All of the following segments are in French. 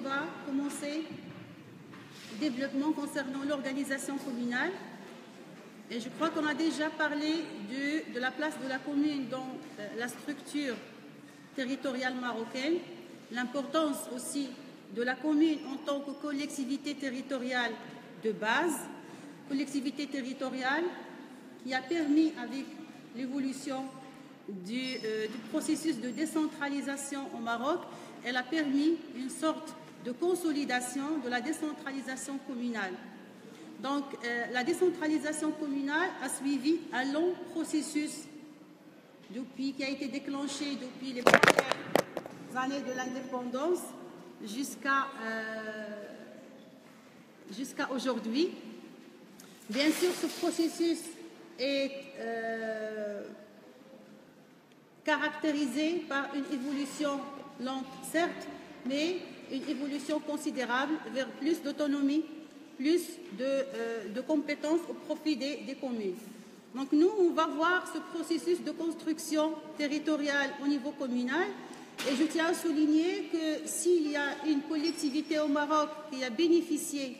va commencer le développement concernant l'organisation communale. Et je crois qu'on a déjà parlé de la place de la commune dans la structure territoriale marocaine, l'importance aussi de la commune en tant que collectivité territoriale de base, collectivité territoriale qui a permis, avec l'évolution du processus de décentralisation au Maroc, elle a permis une sorte de consolidation de la décentralisation communale. Donc, la décentralisation communale a suivi un long processus qui a été déclenché depuis les premières années de l'indépendance jusqu'à aujourd'hui. Bien sûr, ce processus est caractérisé par une évolution lente, certes, mais une évolution considérable vers plus d'autonomie, plus de compétences au profit des communes. Donc nous, on va voir ce processus de construction territoriale au niveau communal. Et je tiens à souligner que s'il y a une collectivité au Maroc qui a bénéficié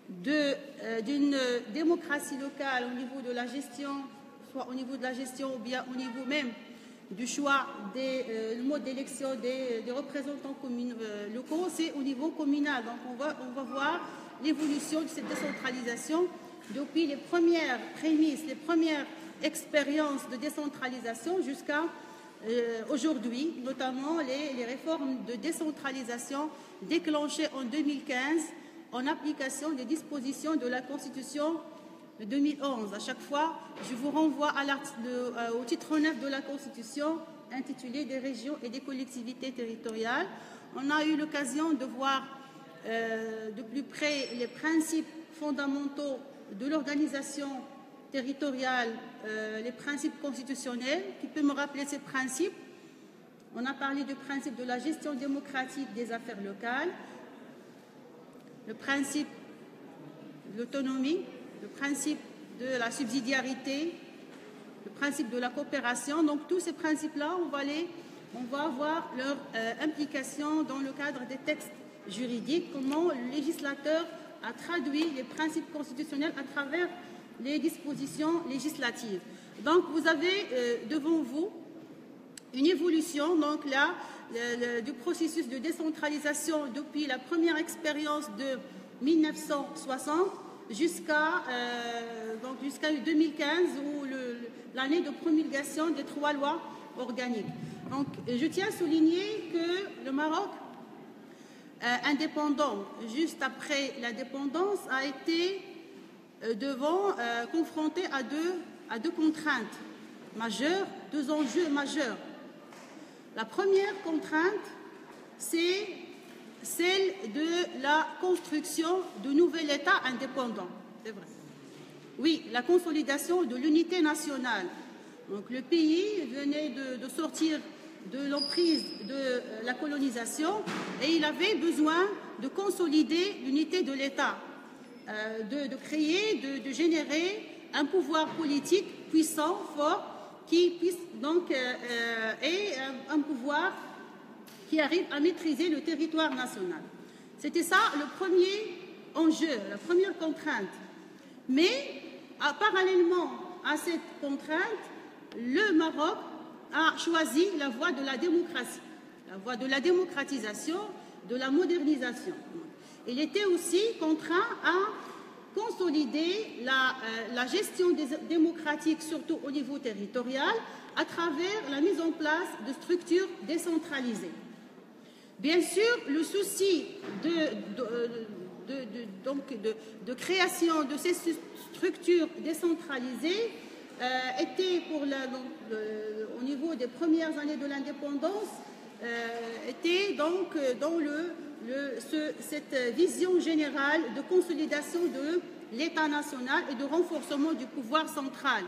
d'une démocratie locale au niveau de la gestion, soit au niveau de la gestion ou bien au niveau même du choix du mode d'élection des représentants locaux, c'est au niveau communal. Donc on va voir l'évolution de cette décentralisation depuis les premières prémices, les premières expériences de décentralisation jusqu'à aujourd'hui, notamment les réformes de décentralisation déclenchées en 2015 en application des dispositions de la Constitution de 2011. À chaque fois, je vous renvoie au titre 9 de la Constitution intitulé « Des régions et des collectivités territoriales ». On a eu l'occasion de voir de plus près les principes fondamentaux de l'organisation territoriale, les principes constitutionnels. Qui peut me rappeler ces principes? On a parlé du principe de la gestion démocratique des affaires locales, le principe de l'autonomie, le principe de la subsidiarité, le principe de la coopération. Donc tous ces principes-là, on va voir leur implication dans le cadre des textes juridiques, comment le législateur a traduit les principes constitutionnels à travers les dispositions législatives. Donc vous avez devant vous une évolution donc là, du processus de décentralisation depuis la première expérience de 1960 jusqu'à 2015 ou l'année de promulgation des 3 lois organiques. Donc je tiens à souligner que le Maroc indépendant, juste après l'indépendance, a été confronté à deux contraintes majeures, 2 enjeux majeurs. La première contrainte, c'est celle de la construction de nouvel État indépendant. C'est vrai. Oui, la consolidation de l'unité nationale. Donc le pays venait de sortir de l'emprise de la colonisation et il avait besoin de consolider l'unité de l'État, de créer, de générer un pouvoir politique puissant, fort, qui puisse donc et un pouvoir qui arrive à maîtriser le territoire national. C'était ça le premier enjeu, la première contrainte. Mais parallèlement à cette contrainte, le Maroc a choisi la voie de la démocratie, la voie de la démocratisation, de la modernisation. Il était aussi contraint à consolider la gestion démocratique, surtout au niveau territorial, à travers la mise en place de structures décentralisées. Bien sûr, le souci de création de ces structures décentralisées était au niveau des premières années de l'indépendance, était donc dans cette vision générale de consolidation de l'État national et de renforcement du pouvoir central.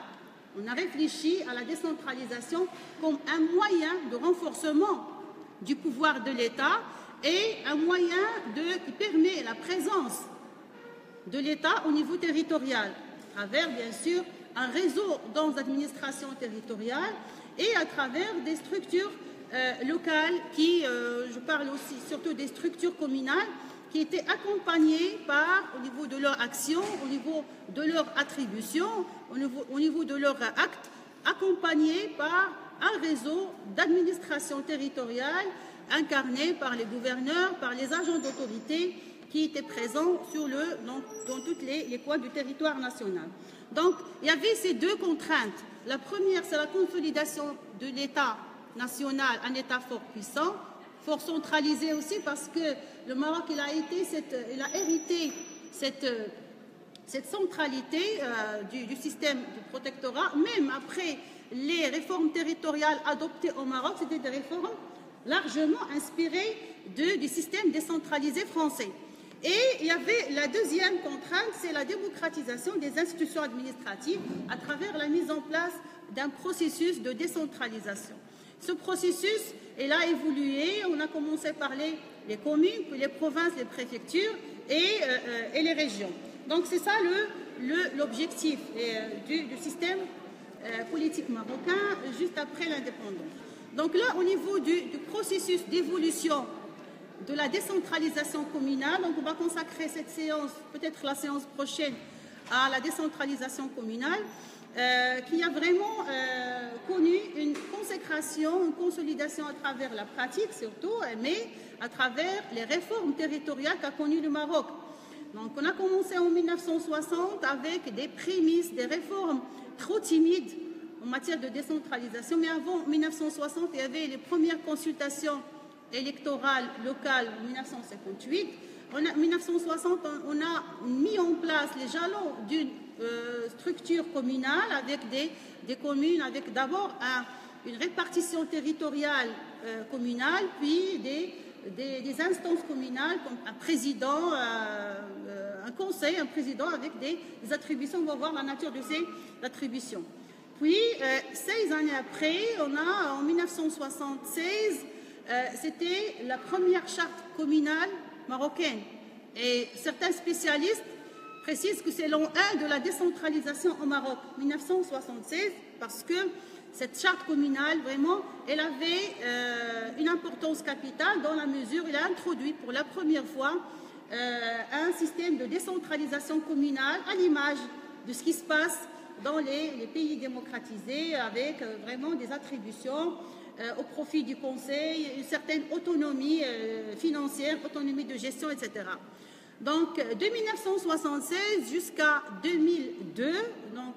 On a réfléchi à la décentralisation comme un moyen de renforcement du pouvoir de l'État et un moyen qui permet la présence de l'État au niveau territorial, à travers bien sûr un réseau dans l'administration territoriale et à travers des structures locales qui, je parle aussi surtout des structures communales, qui étaient accompagnées au niveau de leur action, au niveau de leur attribution, au niveau de leurs actes, accompagnées par un réseau d'administration territoriale incarné par les gouverneurs, par les agents d'autorité qui étaient présents dans tous les coins du territoire national. Donc, il y avait ces deux contraintes. La première, c'est la consolidation de l'État national, un État fort puissant, fort centralisé aussi parce que le Maroc, il a hérité cette centralité du système du protectorat. Même après les réformes territoriales adoptées au Maroc, c'était des réformes largement inspirées du système décentralisé français. Et il y avait la deuxième contrainte, c'est la démocratisation des institutions administratives à travers la mise en place d'un processus de décentralisation. Ce processus, il a évolué. On a commencé par les communes, puis les provinces, les préfectures et les régions. Donc c'est ça l'objectif du système politique marocain juste après l'indépendance. Donc là, au niveau du processus d'évolution de la décentralisation communale, donc on va consacrer cette séance, peut-être la séance prochaine, à la décentralisation communale, qui a vraiment connu une consécration, une consolidation à travers la pratique surtout, mais à travers les réformes territoriales qu'a connues le Maroc. Donc on a commencé en 1960 avec des prémices, des réformes trop timides en matière de décentralisation, mais avant 1960, il y avait les premières consultations électorales locales en 1958. En 1960, on a mis en place les jalons d'une structure communale avec des communes, avec d'abord une répartition territoriale communale, puis des instances communales comme un président, un conseil, un président avec des attributions. On va voir la nature de ces attributions. Puis, 16 années après, on a en 1976, c'était la première charte communale marocaine. Et certains spécialistes précisent que c'est l'an 1 de la décentralisation au Maroc, 1976, parce que cette charte communale, vraiment, elle avait une importance capitale dans la mesure où elle a introduit pour la première fois un système de décentralisation communale à l'image de ce qui se passe dans les pays démocratisés, avec vraiment des attributions au profit du Conseil, une certaine autonomie financière, autonomie de gestion, etc. Donc, de 1976 jusqu'à 2002, donc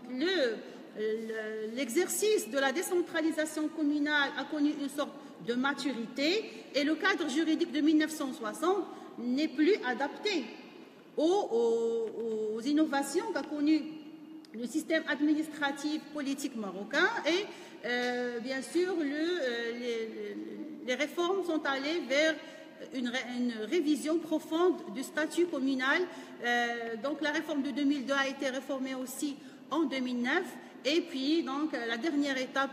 l'exercice de la décentralisation communale a connu une sorte de maturité et le cadre juridique de 1960 n'est plus adapté aux innovations qu'a connues le système administratif politique marocain et bien sûr les réformes sont allées vers une révision profonde du statut communal. Donc la réforme de 2002 a été réformée aussi en 2009 et puis donc la dernière étape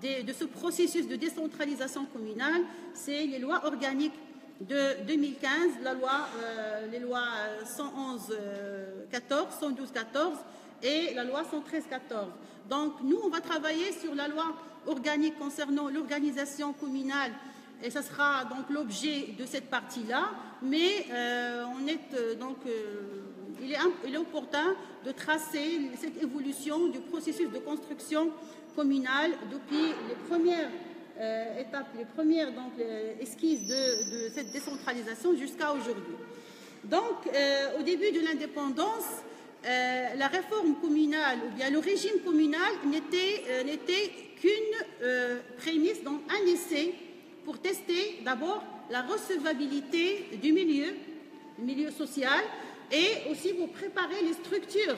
de ce processus de décentralisation communale, c'est les lois organiques de 2015, les lois 111-14, 112-14 et la loi 113-14. Donc, nous, on va travailler sur la loi organique concernant l'organisation communale et ce sera donc l'objet de cette partie-là, mais il est opportun de tracer cette évolution du processus de construction communale depuis les premières étapes, les premières esquisses de cette décentralisation jusqu'à aujourd'hui. Donc, au début de l'indépendance, la réforme communale ou bien le régime communal n'était qu'une prémisse, donc un essai pour tester d'abord la recevabilité du milieu social et aussi pour préparer les structures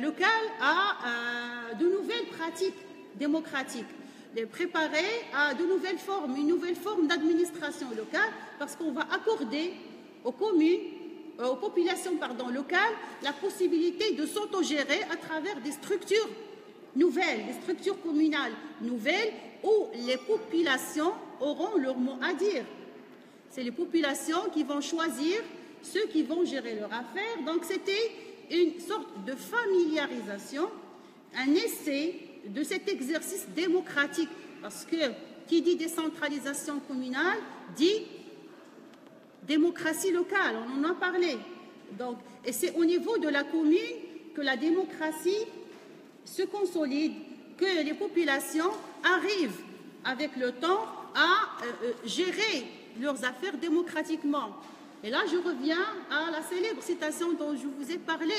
locales à de nouvelles pratiques démocratiques, les préparer à de nouvelles formes, une nouvelle forme d'administration locale parce qu'on va accorder aux communes, aux populations locales la possibilité de s'autogérer à travers des structures nouvelles, des structures communales nouvelles où les populations auront leur mot à dire. C'est les populations qui vont choisir ceux qui vont gérer leurs affaires. Donc c'était une sorte de familiarisation, un essai de cet exercice démocratique parce que qui dit décentralisation communale dit démocratie locale, on en a parlé. Donc, et c'est au niveau de la commune que la démocratie se consolide, que les populations arrivent avec le temps à gérer leurs affaires démocratiquement. Et là, je reviens à la célèbre citation dont je vous ai parlé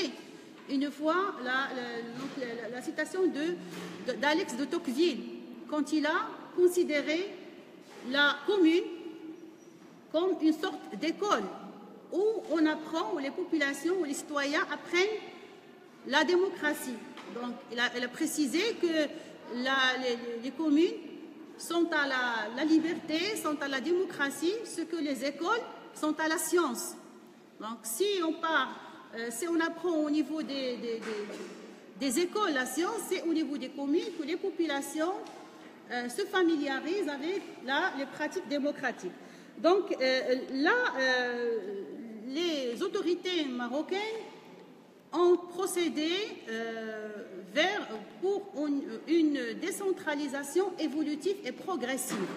une fois, la citation d'Alex de Tocqueville, quand il a considéré la commune comme une sorte d'école où on apprend, où les populations, où les citoyens apprennent la démocratie. Donc, elle a précisé que les communes sont à la liberté, sont à la démocratie, ce que les écoles sont à la science. Donc, si on apprend au niveau des écoles la science, c'est au niveau des communes que les populations se familiarisent avec les pratiques démocratiques. Donc, les autorités marocaines ont procédé pour une décentralisation évolutive et progressive.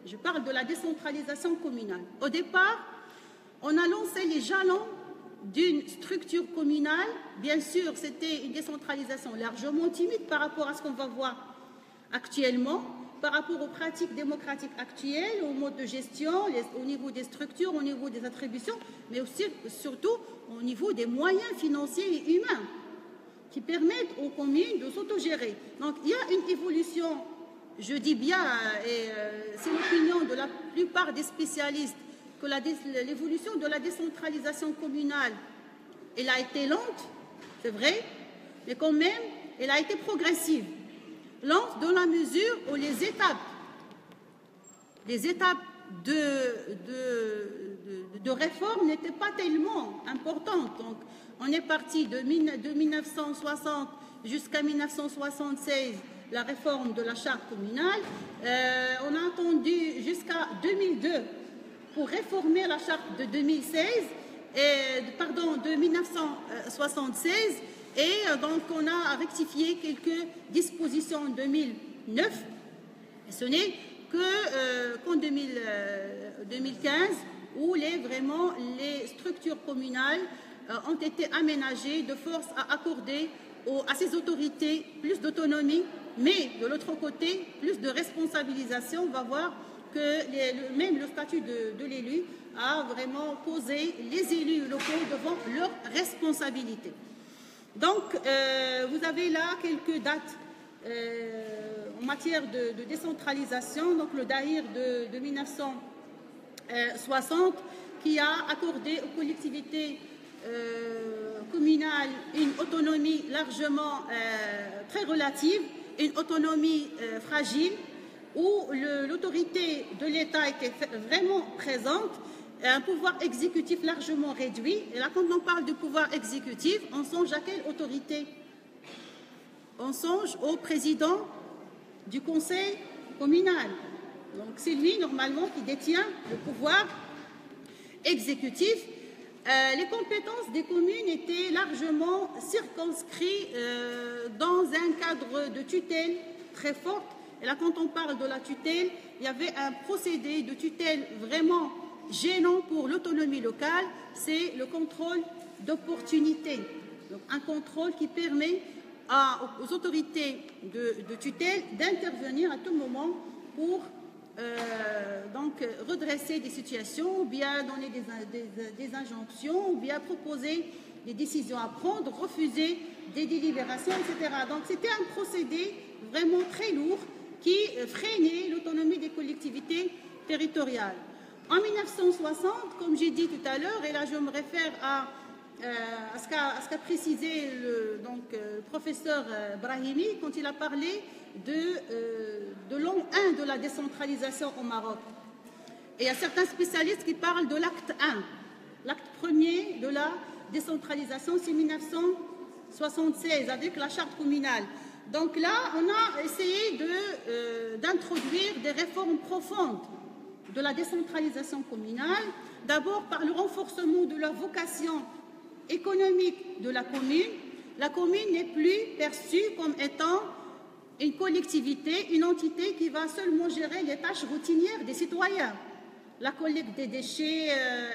Je parle de la décentralisation communale. Au départ, on a lancé les jalons d'une structure communale. Bien sûr, c'était une décentralisation largement timide par rapport à ce qu'on va voir actuellement, par rapport aux pratiques démocratiques actuelles, au mode de gestion, au niveau des structures, au niveau des attributions, mais aussi, surtout, au niveau des moyens financiers et humains qui permettent aux communes de s'autogérer. Donc, il y a une évolution, je dis bien, et c'est l'opinion de la plupart des spécialistes, que l'évolution de la décentralisation communale, elle a été lente, c'est vrai, mais quand même, elle a été progressive. Lente dans la mesure où les étapes de réforme n'étaient pas tellement importantes. Donc, on est parti de 1960 jusqu'à 1976, la réforme de la charte communale. On a attendu jusqu'à 2002 pour réformer la charte de 1976. Et donc, on a rectifié quelques dispositions en 2009. Et ce n'est qu'en 2015 où vraiment les structures communales ont été aménagées de force à accorder à ces autorités plus d'autonomie, mais de l'autre côté, plus de responsabilisation. On va voir que même le statut de l'élu a vraiment posé les élus locaux devant leurs responsabilités. Donc, vous avez là quelques dates en matière de décentralisation. Donc, le Dahir de 1960 qui a accordé aux collectivités communales une autonomie largement très relative, une autonomie fragile, où l'autorité de l'État était vraiment présente, un pouvoir exécutif largement réduit. Et là, quand on parle de pouvoir exécutif, on songe à quelle autorité? On songe au président du conseil communal. Donc, c'est lui, normalement, qui détient le pouvoir exécutif. Les compétences des communes étaient largement circonscrites dans un cadre de tutelle très fort. Et là, quand on parle de la tutelle, il y avait un procédé de tutelle vraiment gênant pour l'autonomie locale, c'est le contrôle d'opportunité. Donc, un contrôle qui permet aux autorités de tutelle d'intervenir à tout moment pour donc redresser des situations, ou bien donner des injonctions, ou bien proposer des décisions à prendre, refuser des délibérations, etc. Donc, c'était un procédé vraiment très lourd qui freinait l'autonomie des collectivités territoriales. En 1960, comme j'ai dit tout à l'heure, et là je me réfère à ce qu'a précisé le professeur Brahimi quand il a parlé de l'an 1 de la décentralisation au Maroc. Et il y a certains spécialistes qui parlent de l'acte 1. L'acte premier de la décentralisation, c'est 1976 avec la charte communale. Donc là, on a essayé d'introduire des réformes profondes de la décentralisation communale, d'abord par le renforcement de la vocation économique de la commune. La commune n'est plus perçue comme étant une collectivité, une entité qui va seulement gérer les tâches routinières des citoyens, la collecte des déchets,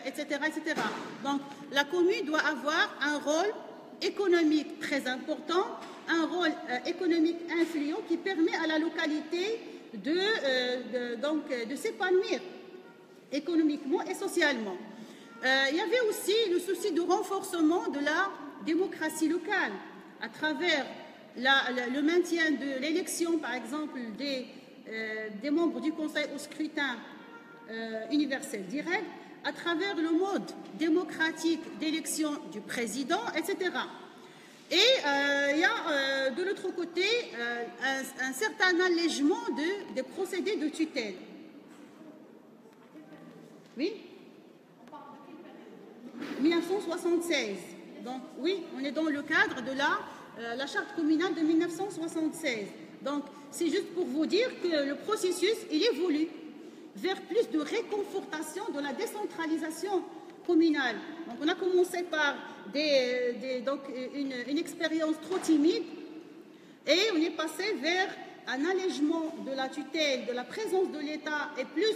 etc., etc. Donc, la commune doit avoir un rôle économique très important, un rôle économique influent qui permet à la localité de s'épanouir économiquement et socialement. Il y avait aussi le souci de renforcement de la démocratie locale à travers le maintien de l'élection, par exemple, des membres du Conseil au scrutin universel direct, à travers le mode démocratique d'élection du président, etc. Et il y a de l'autre côté un certain allègement des procédés de tutelle. Oui 1976. Donc oui, on est dans le cadre de la charte communale de 1976. Donc c'est juste pour vous dire que le processus, il évolue vers plus de réconfortation de la décentralisation communale. Donc on a commencé par une expérience trop timide et on est passé vers un allègement de la tutelle, de la présence de l'État et plus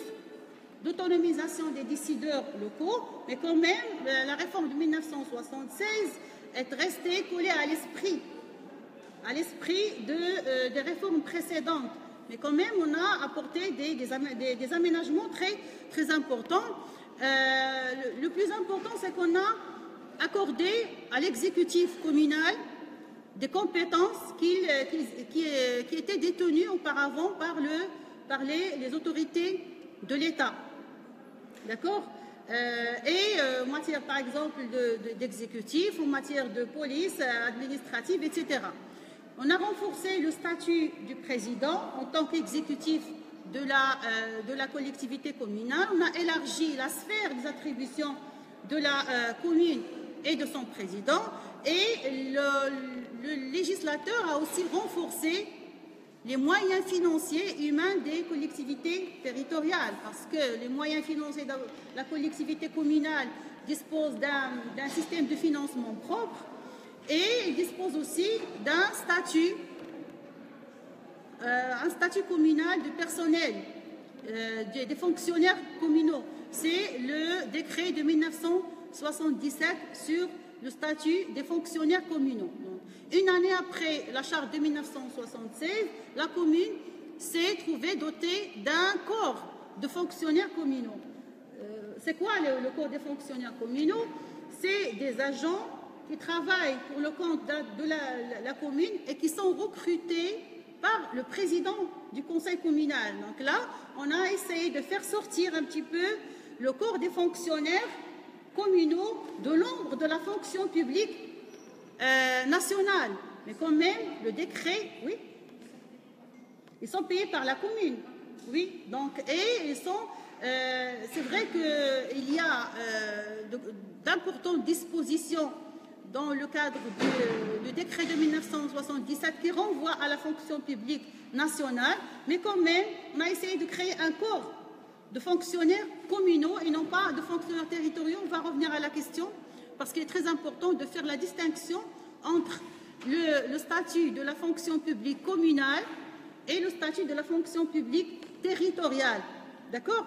d'autonomisation des décideurs locaux, mais quand même, la réforme de 1976 est restée collée à l'esprit des réformes précédentes. Mais quand même, on a apporté des aménagements très, très importants. Le plus important, c'est qu'on a accordé à l'exécutif communal des compétences qui étaient détenues auparavant par les autorités de l'État. D'accord? En matière, par exemple, d'exécutif, en matière de police administrative, etc. On a renforcé le statut du président en tant qu'exécutif de la collectivité communale. On a élargi la sphère des attributions de la commune et de son président. Et le législateur a aussi renforcé les moyens financiers et humains des collectivités territoriales, parce que les moyens financiers de la collectivité communale disposent d'un système de financement propre et ils disposent aussi d'un statut communal de personnel, des fonctionnaires communaux. C'est le décret de 1977 sur le statut des fonctionnaires communaux. Une année après la charte de 1976, la commune s'est trouvée dotée d'un corps de fonctionnaires communaux. C'est quoi le corps des fonctionnaires communaux? C'est des agents qui travaillent pour le compte de la commune et qui sont recrutés par le président du conseil communal. Donc là, on a essayé de faire sortir un petit peu le corps des fonctionnaires communaux de l'ombre de la fonction publique nationale. Mais quand même, le décret, oui, ils sont payés par la commune, oui. Donc, et ils sont, c'est vrai qu'il y a d'importantes dispositions dans le cadre du décret de 1977 qui renvoie à la fonction publique nationale, mais quand même, on a essayé de créer un corps de fonctionnaires communaux et non pas de fonctionnaires territoriaux. On va revenir à la question parce qu'il est très important de faire la distinction entre le statut de la fonction publique communale et le statut de la fonction publique territoriale. D'accord?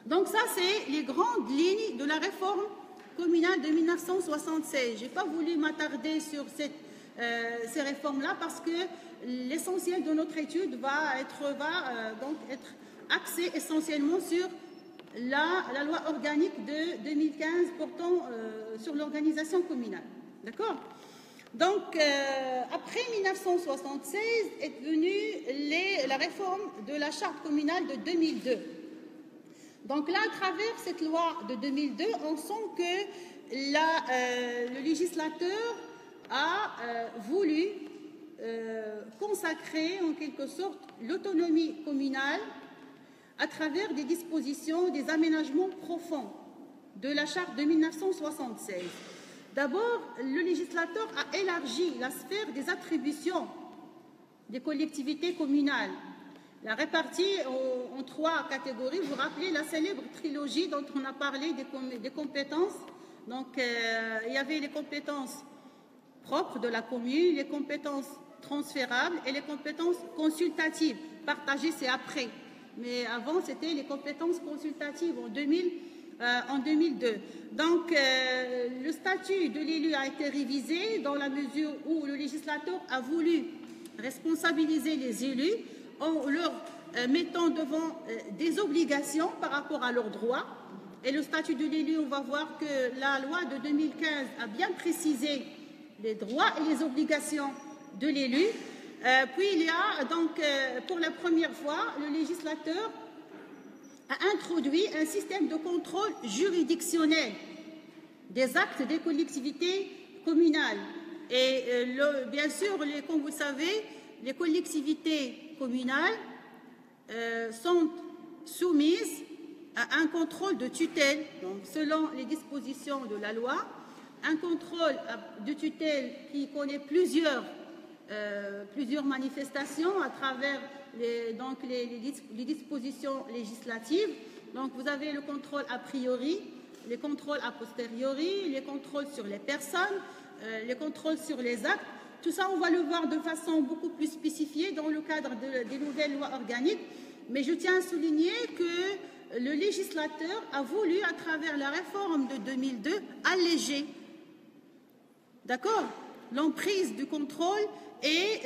Donc ça, c'est les grandes lignes de la réforme communale de 1976. Je n'ai pas voulu m'attarder sur ces réformes-là parce que l'essentiel de notre étude va donc être axé essentiellement sur la loi organique de 2015 portant sur l'organisation communale. D'accord? Donc, après 1976 est venue la réforme de la charte communale de 2002. Donc là, à travers cette loi de 2002, on sent que le législateur a voulu consacrer en quelque sorte l'autonomie communale à travers des dispositions, des aménagements profonds de la charte de 1976. D'abord, le législateur a élargi la sphère des attributions des collectivités communales. La répartie en 3 catégories. Vous vous rappelez la célèbre trilogie dont on a parlé des compétences. Donc, il y avait les compétences propres de la commune, les compétences transférables et les compétences consultatives. Partagées, c'est après. Mais avant, c'était les compétences consultatives en 2002. Donc, le statut de l'élu a été révisé dans la mesure où le législateur a voulu responsabiliser les élus en leur mettant devant des obligations par rapport à leurs droits. Et le statut de l'élu, on va voir que la loi de 2015 a bien précisé les droits et les obligations de l'élu. Puis il y a donc, pour la première fois, le législateur a introduit un système de contrôle juridictionnel des actes des collectivités communales. Et bien sûr, comme vous savez, les collectivités communales sont soumises à un contrôle de tutelle, donc selon les dispositions de la loi, un contrôle de tutelle qui connaît plusieurs manifestations à travers les dispositions législatives. Donc vous avez le contrôle a priori, les contrôles a posteriori, les contrôles sur les personnes, les contrôles sur les actes. Tout ça, on va le voir de façon beaucoup plus spécifiée dans le cadre des nouvelles lois organiques. Mais je tiens à souligner que le législateur a voulu, à travers la réforme de 2002, alléger, d'accord, l'emprise du contrôle et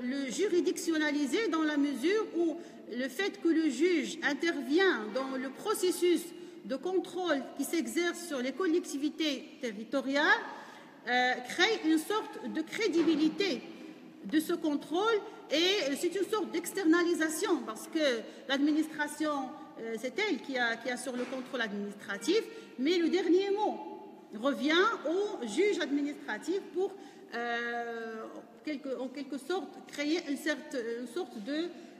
le juridictionnaliser dans la mesure où le fait que le juge intervient dans le processus de contrôle qui s'exerce sur les collectivités territoriales crée une sorte de crédibilité de ce contrôle et c'est une sorte d'externalisation parce que l'administration, c'est elle qui assure le contrôle administratif, mais le dernier mot revient au juge administratif pour en quelque sorte créer une sorte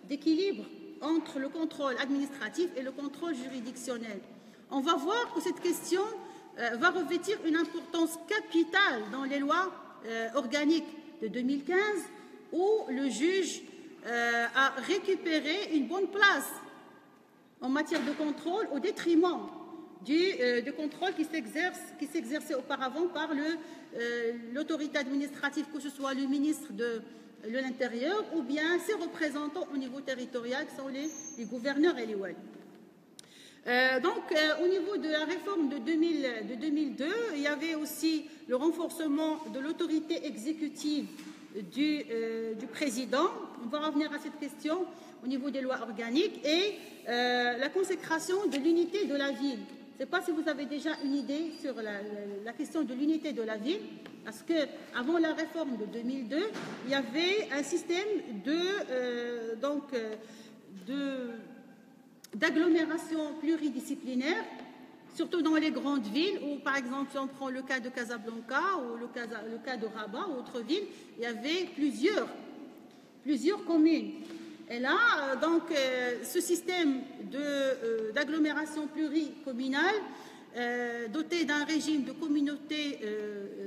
d'équilibre entre le contrôle administratif et le contrôle juridictionnel. On va voir que cette question va revêtir une importance capitale dans les lois organiques de 2015 où le juge a récupéré une bonne place en matière de contrôle au détriment du contrôle qui s'exerçait auparavant par l'autorité administrative, que ce soit le ministre de l'Intérieur ou bien ses représentants au niveau territorial, qui sont les gouverneurs et les wali. Au niveau de la réforme de 2002, il y avait aussi le renforcement de l'autorité exécutive du président. On va revenir à cette question au niveau des lois organiques et la consécration de l'unité de la ville. Je ne sais pas si vous avez déjà une idée sur la question de l'unité de la ville, parce qu'avant la réforme de 2002, il y avait un système d'agglomération pluridisciplinaire, surtout dans les grandes villes, où par exemple, si on prend le cas de Casablanca ou le cas de Rabat ou autre ville, il y avait plusieurs communes. Et là, ce système d'agglomération pluricommunale doté d'un régime de communauté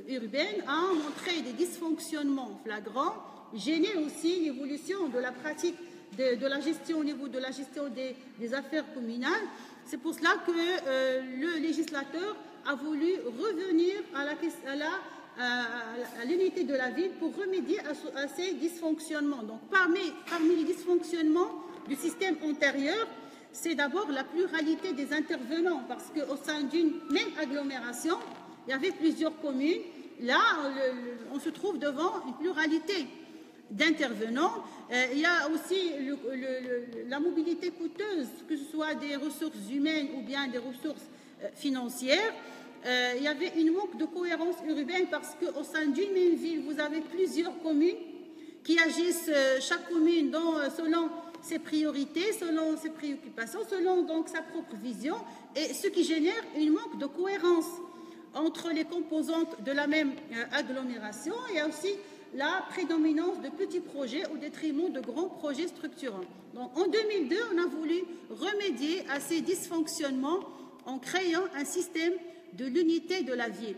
urbaine a montré des dysfonctionnements flagrants, gêné aussi l'évolution de la pratique de la gestion au niveau de la gestion des affaires communales. C'est pour cela que le législateur a voulu revenir à l'unité de la ville pour remédier à ces dysfonctionnements. Donc, parmi les dysfonctionnements du système antérieur, c'est d'abord la pluralité des intervenants, parce qu'au sein d'une même agglomération, il y avait plusieurs communes. Là, on se trouve devant une pluralité d'intervenants. Il y a aussi la mobilité coûteuse, que ce soit des ressources humaines ou bien des ressources financières. Il y avait une manque de cohérence urbaine parce qu'au sein d'une même ville, vous avez plusieurs communes qui agissent, chaque commune selon ses priorités, selon ses préoccupations, selon donc sa propre vision, et ce qui génère une manque de cohérence entre les composantes de la même agglomération. Il y a aussi la prédominance de petits projets au détriment de grands projets structurants. Donc, en 2002, on a voulu remédier à ces dysfonctionnements en créant un système de l'unité de la ville.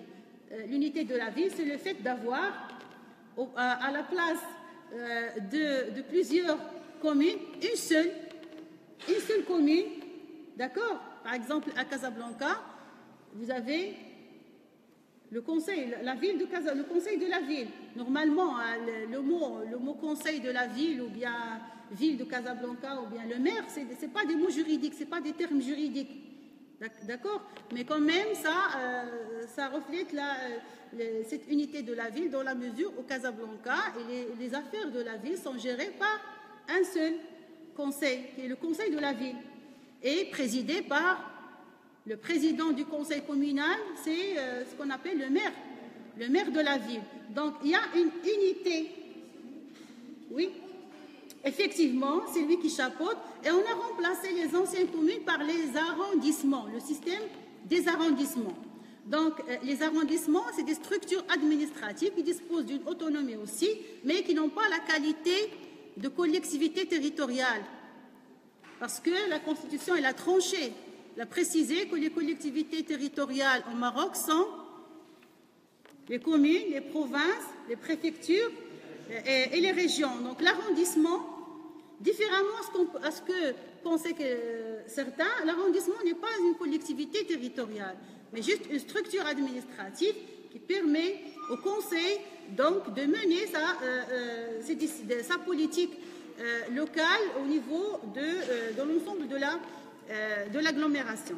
L'unité de la ville, c'est le fait d'avoir à la place de plusieurs communes, une seule commune, d'accord? Par exemple, à Casablanca, vous avez le conseil, la ville de Casa, le conseil de la ville. Normalement, hein, le mot conseil de la ville ou bien ville de Casablanca ou bien le maire, c'est pas des mots juridiques, c'est pas des termes juridiques. D'accord? Mais quand même, ça reflète cette unité de la ville dans la mesure où Casablanca et les affaires de la ville sont gérées par un seul conseil, qui est le conseil de la ville, et présidé par le président du conseil communal, c'est ce qu'on appelle le maire de la ville. Donc, il y a une unité. Oui, effectivement, c'est lui qui chapeaute. Et on a remplacé les anciennes communes par les arrondissements, le système des arrondissements. Donc, les arrondissements, c'est des structures administratives qui disposent d'une autonomie aussi, mais qui n'ont pas la qualité de collectivité territoriale. Parce que la Constitution, elle a tranché. Elle a précisé que les collectivités territoriales au Maroc sont les communes, les provinces, les préfectures et les régions. Donc l'arrondissement, différemment à ce que pensaient certains, l'arrondissement n'est pas une collectivité territoriale, mais juste une structure administrative qui permet au conseil donc de mener sa politique locale au niveau de l'ensemble de l'agglomération.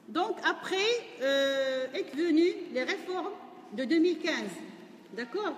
Donc après est venue les réformes de 2015, d'accord?